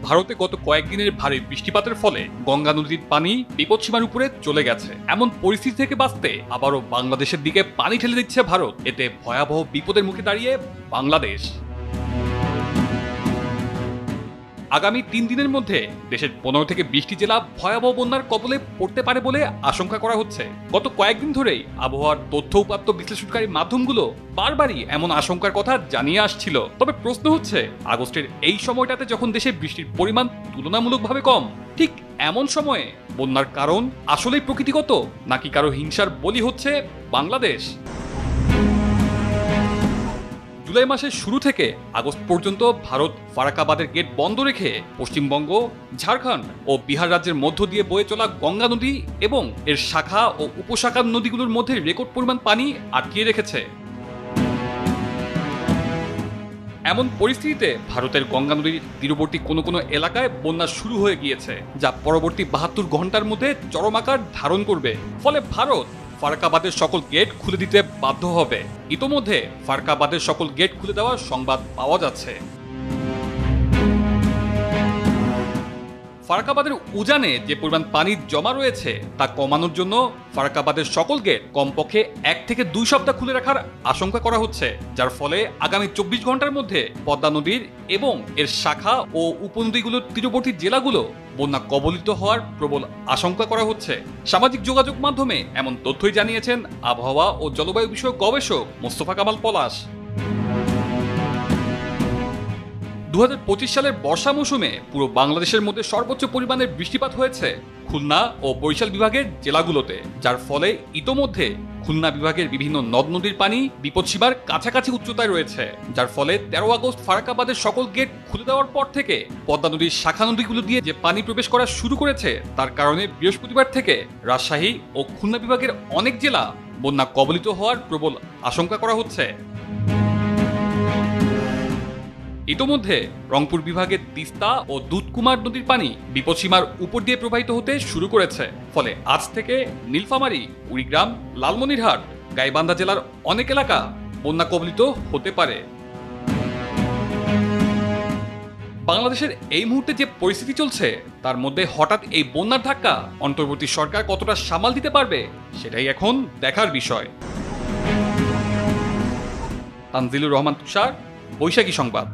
ভারতে গত কয়েকদিনের ভারী বৃষ্টিপাতের ফলে গঙ্গা নদীর পানি বিপদসীমার উপরে চলে গেছে। এমন পরিস্থিতি থেকে বাঁচতে আবারও বাংলাদেশের দিকে পানি ঠেলে দিচ্ছে ভারত। এতে ভয়াবহ বিপদের মুখে দাঁড়িয়ে বাংলাদেশ। আগামী 3 দিনের মধ্যে দেশের 15 থেকে 20টি জেলা ভয়াবহ বন্যার কবলে পড়তে পারে বলে আশঙ্কা করা হচ্ছে। গত কয়েকদিন ধরেই আবহাওয়ার তথ্য উপাত্ত বিশ্লেষণকারী মাধ্যমগুলো বারবারই এমন আশঙ্কার কথা জানিয়ে আসছিল। তবে প্রশ্ন হচ্ছে, আগস্টের এই সময়টাতে যখন দেশে বৃষ্টির পরিমাণ তুলনামূলকভাবে কম, ঠিক এমন সময়ে বন্যার কারণ আসলেই প্রকৃতিগত নাকি কারো হিংসার বলি হচ্ছে বাংলাদেশ? জুলাই মাসের শুরু থেকে আগস্ট পর্যন্ত ভারত ফারাক্কাবাদের গেট বন্ধ রেখে পশ্চিমবঙ্গ, ঝাড়খণ্ড ও বিহার রাজ্যের মধ্য দিয়ে বয়ে চলা গঙ্গা নদী এবং এর শাখা ও উপশাখার নদীগুলোর মধ্যে রেকর্ড পরিমাণ পানি আটকিয়ে রেখেছে। এমন পরিস্থিতিতে ভারতের গঙ্গা নদীর তীরবর্তী কোনো কোনো এলাকায় বন্যা শুরু হয়ে গিয়েছে, যা পরবর্তী 72 ঘন্টার মধ্যে চরম আকার ধারণ করবে। ফলে ভারত ফারাক্কাবাদের সকল গেট খুলে দিতে বাধ্য হবে। ইতোমধ্যে ফারাক্কাবাদের সকল গেট খুলে দেওয়ার সংবাদ পাওয়া যাচ্ছে। ফারাক্কাবাদের উজানে যে পরিমাণ পানি জমা রয়েছে তা কমানোর জন্য ফারাক্কাবাদের সকল গেট কমপক্ষে 1 থেকে 2 সপ্তাহ খুলে রাখার আশঙ্কা করা হচ্ছে, যার ফলে আগামী 24 ঘন্টার মধ্যে পদ্মা নদীর এবং এর শাখা ও উপনদীগুলোর তীরবর্তী জেলাগুলো বন্যা কবলিত হওয়ার প্রবল আশঙ্কা করা হচ্ছে। সামাজিক যোগাযোগ মাধ্যমে এমন তথ্যই জানিয়েছেন আবহাওয়া ও জলবায়ু বিষয়ক গবেষক মোস্তফা কামাল পলাশ। 2025 সালের বর্ষা মৌসুমে পুরো বাংলাদেশের মধ্যে সর্বোচ্চ পরিমাণের বৃষ্টিপাত হয়েছে খুলনা ও বরিশাল বিভাগের জেলাগুলোতে, যার ফলে ইতোমধ্যে খুলনা বিভাগের বিভিন্ন নদ নদীর পানি বিপদসীমার কাছাকাছি উচ্চতায় রয়েছে, যার ফলে 13 আগস্ট ফারাক্কাবাদের সকল গেট খুলে দেওয়ার পর থেকে পদ্মা নদীর শাখা নদীগুলো দিয়ে যে পানি প্রবেশ করা শুরু করেছে, তার কারণে বৃহস্পতিবার থেকে রাজশাহী ও খুলনা বিভাগের অনেক জেলা বন্যা কবলিত হওয়ার প্রবল আশঙ্কা করা হচ্ছে। ইতোমধ্যে রংপুর বিভাগের তিস্তা ও দুধকুমার নদীর পানি বিপদসীমার উপর দিয়ে প্রবাহিত হতে শুরু করেছে। ফলে আজ থেকে নীলফামারী, কুড়িগ্রাম, লালমনিরহাট, গাইবান্ধা জেলার অনেক এলাকা বন্যা কবলিত হতে পারে। বাংলাদেশের এই মুহূর্তে যে পরিস্থিতি চলছে তার মধ্যে হঠাৎ এই বন্যার ধাক্কা অন্তর্বর্তী সরকার কতটা সামাল দিতে পারবে সেটাই এখন দেখার বিষয়। তানজিলুর রহমান তুষার, বৈশাখী সংবাদ।